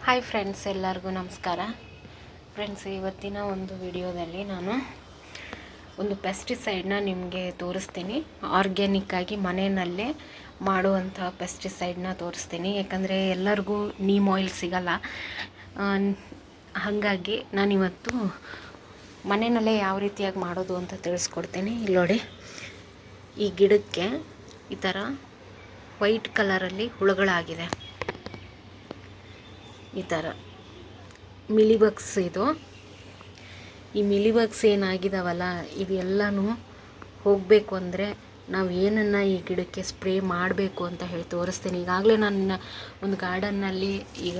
Hi friends, ಎಲ್ಲರಿಗೂ ನಮಸ್ಕಾರ. Friends, ಇವತ್ತಿನ ಒಂದು ವಿಡಿಯೋದಲ್ಲಿ ನಾನು ಒಂದು ಪೆಸ್ಟಿಸೈಡ್ನ ನಿಮಗೆ ತೋರಿಸ್ತೀನಿ. ಆರ್ಗ್ಯಾನಿಕ್ಕಾಗಿ ಮನೆಯಲ್ಲೇ ಮಾಡುವಂಥ ಪೆಸ್ಟಿಸೈಡ್ನ ತೋರಿಸ್ತೀನಿ. ಯಾಕಂದರೆ ಎಲ್ಲರಿಗೂ ನೀಮ್ ಆಯಿಲ್ ಸಿಗಲ್ಲ. ಹಾಗಾಗಿ ನಾನಿವತ್ತು ಮನೆಯಲ್ಲೇ ಯಾವ ರೀತಿಯಾಗಿ ಮಾಡೋದು ಅಂತ ತಿಳಿಸ್ಕೊಡ್ತೀನಿ. ಇಲ್ಲಿ ನೋಡಿ, ಈ ಗಿಡಕ್ಕೆ ಈ ಥರ ವೈಟ್ ಕಲರಲ್ಲಿ ಹುಳುಗಳಾಗಿದೆ. ಈ ಥರ ಮಿಲಿಬಗ್ಸ್ ಇದು. ಈ ಮಿಲಿಬಗ್ಸ್ ಏನಾಗಿದಾವಲ್ಲ, ಇವೆಲ್ಲನೂ ಹೋಗಬೇಕು ಅಂದರೆ ನಾವು ಏನನ್ನು ಈ ಗಿಡಕ್ಕೆ ಸ್ಪ್ರೇ ಮಾಡಬೇಕು ಅಂತ ಹೇಳಿ ತೋರಿಸ್ತೀನಿ. ಈಗಾಗಲೇ ನನ್ನ ಒಂದು ಗಾರ್ಡನ್ನಲ್ಲಿ ಈಗ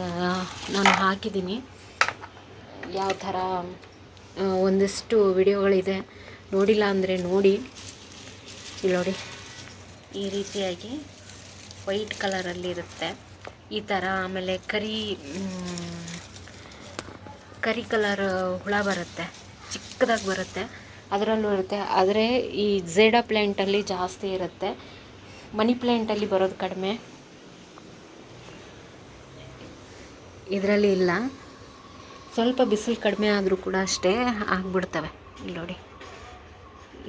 ನಾನು ಹಾಕಿದ್ದೀನಿ. ಯಾವ ಥರ ಒಂದಿಷ್ಟು ವಿಡಿಯೋಗಳಿದೆ, ನೋಡಿಲ್ಲ ಅಂದರೆ ನೋಡಿ. ಇಲ್ಲಿ ನೋಡಿ, ಈ ರೀತಿಯಾಗಿ ವೈಟ್ ಕಲರಲ್ಲಿರುತ್ತೆ ಈ ಥರ. ಆಮೇಲೆ ಕರಿ ಕಲರ್ ಹುಳ ಬರುತ್ತೆ, ಚಿಕ್ಕದಾಗಿ ಬರುತ್ತೆ, ಅದರಲ್ಲೂ ಇರುತ್ತೆ. ಆದರೆ ಈ ಝೇಡಾ ಪ್ಲ್ಯಾಂಟಲ್ಲಿ ಜಾಸ್ತಿ ಇರುತ್ತೆ, ಮನಿ ಪ್ಲ್ಯಾಂಟಲ್ಲಿ ಬರೋದು ಕಡಿಮೆ, ಇದರಲ್ಲಿ ಇಲ್ಲ. ಸ್ವಲ್ಪ ಬಿಸಿಲು ಕಡಿಮೆ ಆದರೂ ಕೂಡ ಅಷ್ಟೇ ಆಗಿಬಿಡ್ತವೆ. ಇಲ್ಲಿ ನೋಡಿ,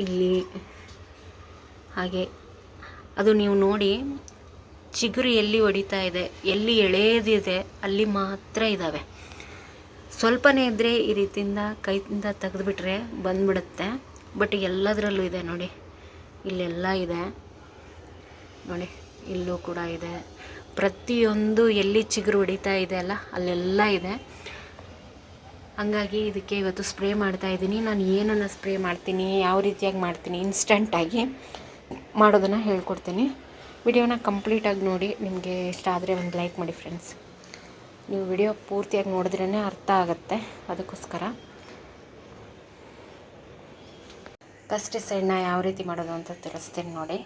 ಇಲ್ಲಿ ಹಾಗೆ ಅದು ನೀವು ನೋಡಿ, ಚಿಗುರು ಎಲ್ಲಿ ಹೊಡಿತಾ ಇದೆ, ಎಲ್ಲಿ ಎಳೆಯದಿದೆ ಅಲ್ಲಿ ಮಾತ್ರ ಇದ್ದಾವೆ. ಸ್ವಲ್ಪನೇ ಇದ್ದರೆ ಈ ರೀತಿಯಿಂದ ಕೈಯಿಂದ ತೆಗೆದುಬಿಟ್ರೆ ಬಂದುಬಿಡುತ್ತೆ. ಬಟ್ ಎಲ್ಲದರಲ್ಲೂ ಇದೆ ನೋಡಿ, ಇಲ್ಲೆಲ್ಲ ಇದೆ ನೋಡಿ, ಇಲ್ಲೂ ಕೂಡ ಇದೆ. ಪ್ರತಿಯೊಂದು ಎಲ್ಲಿ ಚಿಗುರು ಹೊಡಿತಾ ಇದೆ ಅಲ್ಲ, ಅಲ್ಲೆಲ್ಲ ಇದೆ. ಹಾಗಾಗಿ ಇದಕ್ಕೆ ಇವತ್ತು ಸ್ಪ್ರೇ ಮಾಡ್ತಾಯಿದ್ದೀನಿ. ನಾನು ಏನನ್ನು ಸ್ಪ್ರೇ ಮಾಡ್ತೀನಿ, ಯಾವ ರೀತಿಯಾಗಿ ಮಾಡ್ತೀನಿ, ಇನ್ಸ್ಟಂಟಾಗಿ ಮಾಡೋದನ್ನು ಹೇಳ್ಕೊಡ್ತೀನಿ. ವಿಡಿಯೋನ ಕಂಪ್ಲೀಟಾಗಿ ನೋಡಿ. ನಿಮಗೆ ಇಷ್ಟ ಆದರೆ ಒಂದು ಲೈಕ್ ಮಾಡಿ ಫ್ರೆಂಡ್ಸ್. ನೀವು ವಿಡಿಯೋ ಪೂರ್ತಿಯಾಗಿ ನೋಡಿದ್ರೇ ಅರ್ಥ ಆಗುತ್ತೆ, ಅದಕ್ಕೋಸ್ಕರ. ಪೆಸ್ಟಿಸೈಡ್ನ ಯಾವ ರೀತಿ ಮಾಡೋದು ಅಂತ ತಿಳಿಸ್ತೀನಿ ನೋಡಿ.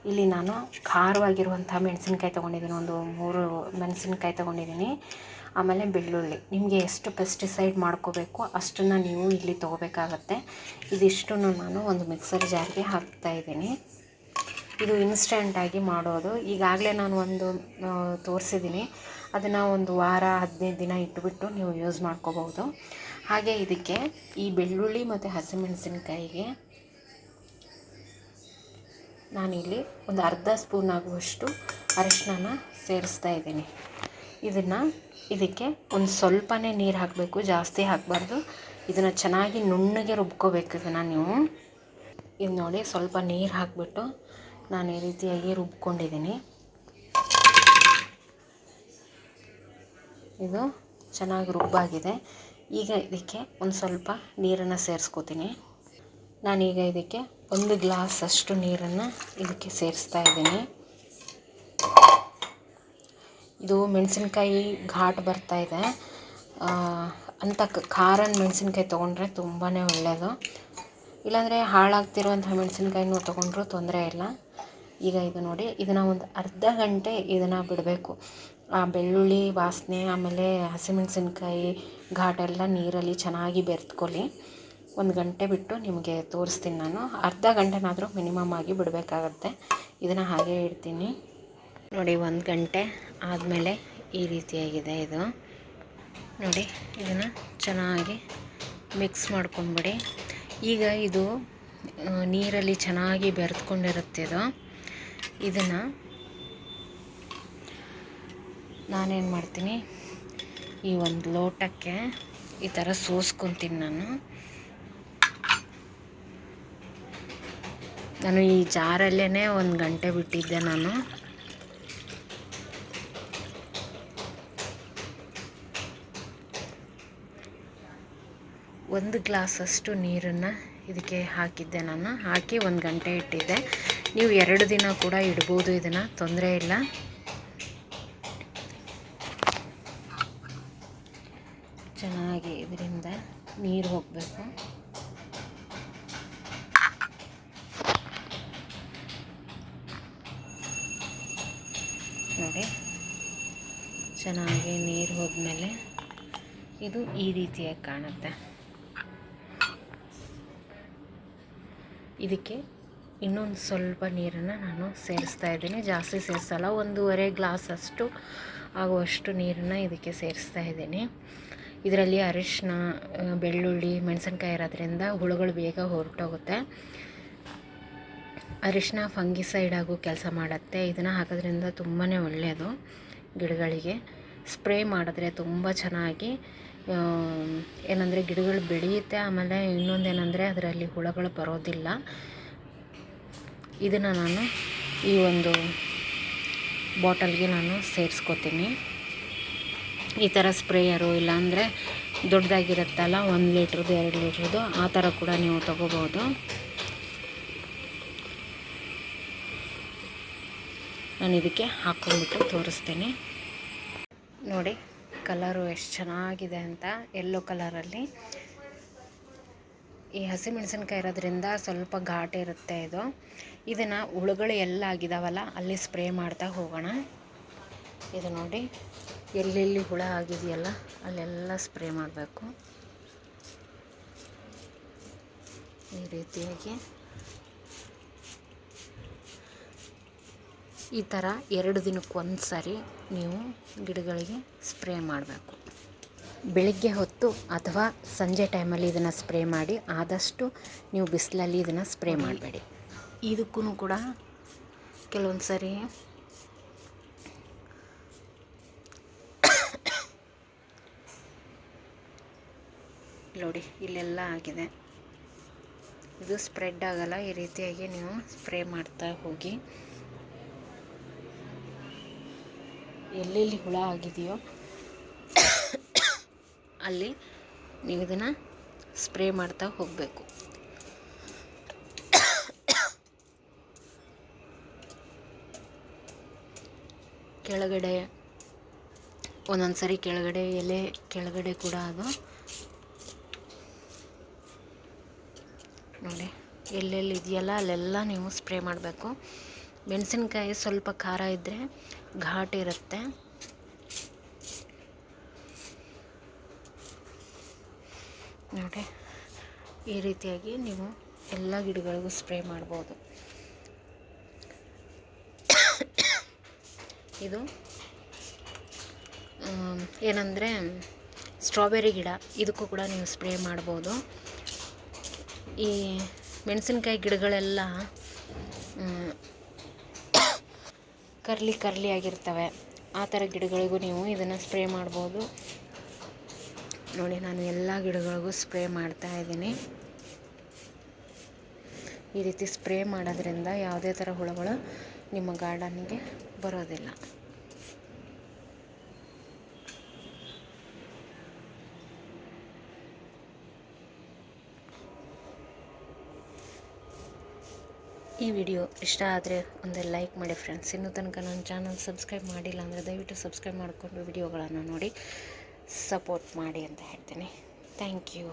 ಇಲ್ಲಿ ನಾನು ಖಾರವಾಗಿರುವಂಥ ಮೆಣಸಿನ್ಕಾಯಿ ತೊಗೊಂಡಿದ್ದೀನಿ, ಒಂದು 3 ಮೆಣಸಿನ್ಕಾಯಿ ತೊಗೊಂಡಿದ್ದೀನಿ. ಆಮೇಲೆ ಬೆಳ್ಳುಳ್ಳಿ. ನಿಮಗೆ ಎಷ್ಟು ಪೆಸ್ಟಿಸೈಡ್ ಮಾಡ್ಕೋಬೇಕು ಅಷ್ಟನ್ನು ನೀವು ಇಲ್ಲಿ ತೊಗೋಬೇಕಾಗತ್ತೆ. ಇದಿಷ್ಟನ್ನು ನಾನು ಒಂದು ಮಿಕ್ಸರ್ ಜಾರ್ಗೆ ಹಾಕ್ತಾಯಿದ್ದೀನಿ. ಇದು ಇನ್ಸ್ಟೆಂಟಾಗಿ ಮಾಡೋದು. ಈಗಾಗಲೇ ನಾನು ಒಂದು ತೋರಿಸಿದ್ದೀನಿ, ಅದನ್ನು ಒಂದು ವಾರ 15 ದಿನ ಇಟ್ಬಿಟ್ಟು ನೀವು ಯೂಸ್ ಮಾಡ್ಕೋಬಹುದು. ಹಾಗೆ ಇದಕ್ಕೆ ಈ ಬೆಳ್ಳುಳ್ಳಿ ಮತ್ತು ಹಸಿಮೆಣಸಿನ್ಕಾಯಿಗೆ ನಾನಿಲ್ಲಿ ಒಂದು ಅರ್ಧ ಸ್ಪೂನ್ ಆಗುವಷ್ಟು ಅರಿಶಿನ ಸೇರಿಸ್ತಾ ಇದ್ದೀನಿ. ಇದಕ್ಕೆ ಒಂದು ಸ್ವಲ್ಪನೇ ನೀರು ಹಾಕಬೇಕು, ಜಾಸ್ತಿ ಹಾಕಬಾರ್ದು. ಇದನ್ನು ಚೆನ್ನಾಗಿ ನುಣ್ಣಗೆ ರುಬ್ಕೋಬೇಕು. ಇದನ್ನು ನೀವು ಇದು ನೋಡಿ, ಸ್ವಲ್ಪ ನೀರು ಹಾಕಿಬಿಟ್ಟು ನಾನು ಈ ರೀತಿಯಾಗಿ ರುಬ್ಕೊಂಡಿದ್ದೀನಿ. ಇದು ಚೆನ್ನಾಗಿ ರುಬ್ಬಾಗಿದೆ. ಈಗ ಇದಕ್ಕೆ ಒಂದು ಸ್ವಲ್ಪ ನೀರನ್ನು ಸೇರಿಸ್ಕೋತೀನಿ. ನಾನೀಗ ಇದಕ್ಕೆ 1 ಗ್ಲಾಸ್ ಅಷ್ಟು ನೀರನ್ನು ಇದಕ್ಕೆ ಸೇರಿಸ್ತಾ ಇದ್ದೀನಿ. ಇದು ಮೆಣಸಿನ್ಕಾಯಿ ಘಾಟ್ ಬರ್ತಾಯಿದೆ ಅಂತ ಖಾರ ಮೆಣಸಿನ್ಕಾಯಿ ತೊಗೊಂಡ್ರೆ ತುಂಬಾ ಒಳ್ಳೆಯದು. ಇಲ್ಲಾಂದರೆ ಹಾಳಾಗ್ತಿರುವಂಥ ಮೆಣಸಿನ್ಕಾಯಿನೂ ತೊಗೊಂಡ್ರೂ ತೊಂದರೆ ಇಲ್ಲ. ಈಗ ಇದು ನೋಡಿ, ಇದನ್ನು ಒಂದು ಅರ್ಧ ಗಂಟೆ ಇದನ್ನು ಬಿಡಬೇಕು. ಆ ಬೆಳ್ಳುಳ್ಳಿ ವಾಸನೆ ಆಮೇಲೆ ಹಸಿಮೆಣಸಿನ್ಕಾಯಿ ಘಾಟೆಲ್ಲ ನೀರಲ್ಲಿ ಚೆನ್ನಾಗಿ ಬೆರೆತ್ಕೊಳ್ಳಿ. 1 ಗಂಟೆ ಬಿಟ್ಟು ನಿಮಗೆ ತೋರಿಸ್ತೀನಿ ನಾನು. ಅರ್ಧ ಗಂಟೆನಾದರೂ ಮಿನಿಮಮ್ ಆಗಿ ಬಿಡಬೇಕಾಗತ್ತೆ. ಇದನ್ನು ಹಾಗೆ ಇಡ್ತೀನಿ ನೋಡಿ. 1 ಗಂಟೆ ಆದಮೇಲೆ ಈ ರೀತಿಯಾಗಿದೆ ಇದು ನೋಡಿ. ಇದನ್ನು ಚೆನ್ನಾಗಿ ಮಿಕ್ಸ್ ಮಾಡ್ಕೊಂಡ್ಬಿಡಿ. ಈಗ ಇದು ನೀರಲ್ಲಿ ಚೆನ್ನಾಗಿ ಬೆರೆತ್ಕೊಂಡಿರುತ್ತೆ. ಇದನ್ನು ನಾನೇನು ಮಾಡ್ತೀನಿ, ಈ ಒಂದು ಲೋಟಕ್ಕೆ ಈ ಥರ ಸೋಸ್ಕೊತೀನಿ. ನಾನು ಈ ಜಾರಲ್ಲೇ 1 ಗಂಟೆ ಬಿಟ್ಟಿದ್ದೆ. ನಾನು 1 ಗ್ಲಾಸಷ್ಟು ನೀರನ್ನು ಇದಕ್ಕೆ ಹಾಕಿದ್ದೆ. ನಾನು ಹಾಕಿ 1 ಗಂಟೆ ಇಟ್ಟಿದ್ದೆ. ನೀವು 2 ದಿನ ಕೂಡ ಇಡ್ಬೋದು, ಇದನ್ನು ತೊಂದರೆ ಇಲ್ಲ. ಚೆನ್ನಾಗಿ ಇದರಿಂದ ನೀರು ಹೋಗಬೇಕು. ನೋಡಿ, ಚೆನ್ನಾಗಿ ನೀರು ಹೋದ್ಮೇಲೆ ಇದು ಈ ರೀತಿಯಾಗಿ ಕಾಣುತ್ತೆ. ಇದಕ್ಕೆ ಇನ್ನೊಂದು ಸ್ವಲ್ಪ ನೀರನ್ನು ನಾನು ಸೇರಿಸ್ತಾ ಇದ್ದೀನಿ. ಜಾಸ್ತಿ ಸೇರಿಸಲ್ಲ, 1.5 ಗ್ಲಾಸಷ್ಟು ಆಗುವಷ್ಟು ನೀರನ್ನು ಇದಕ್ಕೆ ಸೇರಿಸ್ತಾ ಇದ್ದೀನಿ. ಇದರಲ್ಲಿ ಅರಿಶಿನ, ಬೆಳ್ಳುಳ್ಳಿ, ಮೆಣಸಿನ್ಕಾಯಿ ಇರೋದ್ರಿಂದ ಹುಳುಗಳು ಬೇಗ ಹೊರಟೋಗುತ್ತೆ. ಅರಿಶಿನ ಫಂಗಿಸೈಡ್ ಆಗೋ ಕೆಲಸ ಮಾಡುತ್ತೆ. ಇದನ್ನು ಹಾಕೋದ್ರಿಂದ ತುಂಬಾ ಒಳ್ಳೆಯದು ಗಿಡಗಳಿಗೆ. ಸ್ಪ್ರೇ ಮಾಡಿದ್ರೆ ತುಂಬ ಚೆನ್ನಾಗಿ ಏನಂದರೆ ಗಿಡಗಳು ಬೆಳೆಯುತ್ತೆ. ಆಮೇಲೆ ಇನ್ನೊಂದೇನೆಂದರೆ ಅದರಲ್ಲಿ ಹುಳುಗಳು ಬರೋದಿಲ್ಲ. ಇದನ್ನು ನಾನು ಈ ಒಂದು ಬಾಟಲ್ಗೆ ನಾನು ಸೇರಿಸ್ಕೋತೀನಿ. ಈ ಥರ ಸ್ಪ್ರೇಯರು ಇಲ್ಲಾಂದರೆ ದೊಡ್ಡದಾಗಿರುತ್ತಲ್ಲ 1 ಲೀಟ್ರದ್ದು 2 ಲೀಟ್ರದ್ದು ಆ ಥರ ಕೂಡ ನೀವು ತೊಗೋಬೋದು. ನಾನು ಇದಕ್ಕೆ ಹಾಕ್ಕೊಂಡ್ಬಿಟ್ಟು ತೋರಿಸ್ತೀನಿ. ನೋಡಿ ಕಲರು ಎಷ್ಟು ಚೆನ್ನಾಗಿದೆ ಅಂತ, ಯೆಲ್ಲೋ ಕಲರಲ್ಲಿ. ಈ ಹಸಿಮೆಣಸಿನ್ಕಾಯಿ ಇರೋದ್ರಿಂದ ಸ್ವಲ್ಪ ಘಾಟ್ ಇರುತ್ತೆ ಇದು. ಇದನ್ನು ಹುಳುಗಳು ಎಲ್ಲ ಆಗಿದಾವಲ್ಲ ಅಲ್ಲಿ ಸ್ಪ್ರೇ ಮಾಡ್ತಾ ಹೋಗೋಣ. ಇದು ನೋಡಿ ಎಲ್ಲೆಲ್ಲಿ ಹುಳ ಆಗಿದೆಯಲ್ಲ ಅಲ್ಲೆಲ್ಲ ಸ್ಪ್ರೇ ಮಾಡಬೇಕು. ಈ ರೀತಿಯಾಗಿ ಈ ಥರ 2 ದಿನಕ್ಕೊಂದು ಸಾರಿ ನೀವು ಗಿಡಗಳಿಗೆ ಸ್ಪ್ರೇ ಮಾಡಬೇಕು. ಬೆಳಿಗ್ಗೆ ಹೊತ್ತು ಅಥವಾ ಸಂಜೆ ಟೈಮಲ್ಲಿ ಇದನ್ನು ಸ್ಪ್ರೇ ಮಾಡಿ. ಆದಷ್ಟು ನೀವು ಬಿಸಿಲಲ್ಲಿ ಇದನ್ನು ಸ್ಪ್ರೇ ಮಾಡಬೇಡಿ. ಇದಕ್ಕೂ ಕೂಡ ಕೆಲವೊಂದು ಸರಿ ನೋಡಿ ಇಲ್ಲೆಲ್ಲ ಆಗಿದೆ. ಇದು ಸ್ಪ್ರೆಡ್ ಆಗಲ್ಲ. ಈ ರೀತಿಯಾಗಿ ನೀವು ಸ್ಪ್ರೇ ಮಾಡ್ತಾ ಹೋಗಿ. ಎಲ್ಲೆಲ್ಲಿ ಹುಳ ಆಗಿದೆಯೋ ಅಲ್ಲಿ ನೀವು ಇದನ್ನು ಸ್ಪ್ರೇ ಮಾಡ್ತಾ ಹೋಗಬೇಕು. ಕೆಳಗಡೆ ಒಂದೊಂದು ಸರಿ ಕೆಳಗಡೆ ಎಲೆ ಕೆಳಗಡೆ ಕೂಡ ಅದು ನೋಡಿ ಎಲ್ಲೆಲ್ಲಿ ಇದೆಯಲ್ಲ ಅಲ್ಲೆಲ್ಲ ನೀವು ಸ್ಪ್ರೇ ಮಾಡಬೇಕು. ಮೆಣಸಿನ್ಕಾಯಿ ಸ್ವಲ್ಪ ಖಾರ ಇದ್ದರೆ ಘಾಟ್ ಇರುತ್ತೆ. ನೋಡಿ ಈ ರೀತಿಯಾಗಿ ನೀವು ಎಲ್ಲ ಗಿಡಗಳಿಗೂ ಸ್ಪ್ರೇ ಮಾಡ್ಬೋದು. ಇದು ಏನಂದರೆ ಸ್ಟ್ರಾಬೆರಿ ಗಿಡ, ಇದಕ್ಕೂ ಕೂಡ ನೀವು ಸ್ಪ್ರೇ ಮಾಡ್ಬೋದು. ಈ ಮೆಣಸಿನ್ಕಾಯಿ ಗಿಡಗಳೆಲ್ಲ ಕರ್ಲಿ ಆಗಿರ್ತವೆ. ಆ ಥರ ಗಿಡಗಳಿಗೂ ನೀವು ಇದನ್ನು ಸ್ಪ್ರೇ ಮಾಡ್ಬೋದು. ನೋಡಿ ನಾನು ಎಲ್ಲ ಗಿಡಗಳಿಗೂ ಸ್ಪ್ರೇ ಮಾಡ್ತಾ ಇದ್ದೀನಿ. ಈ ರೀತಿ ಸ್ಪ್ರೇ ಮಾಡೋದ್ರಿಂದ ಯಾವುದೇ ಥರ ಹುಳುಗಳು ನಿಮ್ಮ ಗಾರ್ಡನ್ಗೆ ಬರೋದಿಲ್ಲ. ಈ ವಿಡಿಯೋ ಇಷ್ಟ ಆದರೆ ಒಂದು ಲೈಕ್ ಮಾಡಿ ಫ್ರೆಂಡ್ಸ್. ಇನ್ನೂ ತನಕ ನನ್ನ ಚಾನಲ್ ಸಬ್ಸ್ಕ್ರೈಬ್ ಮಾಡಿಲ್ಲ ಅಂದರೆ ದಯವಿಟ್ಟು ಸಬ್ಸ್ಕ್ರೈಬ್ ಮಾಡಿಕೊಂಡು ವಿಡಿಯೋಗಳನ್ನು ನೋಡಿ ಸಪೋರ್ಟ್ ಮಾಡಿ ಅಂತ ಹೇಳ್ತೀನಿ. Thank you.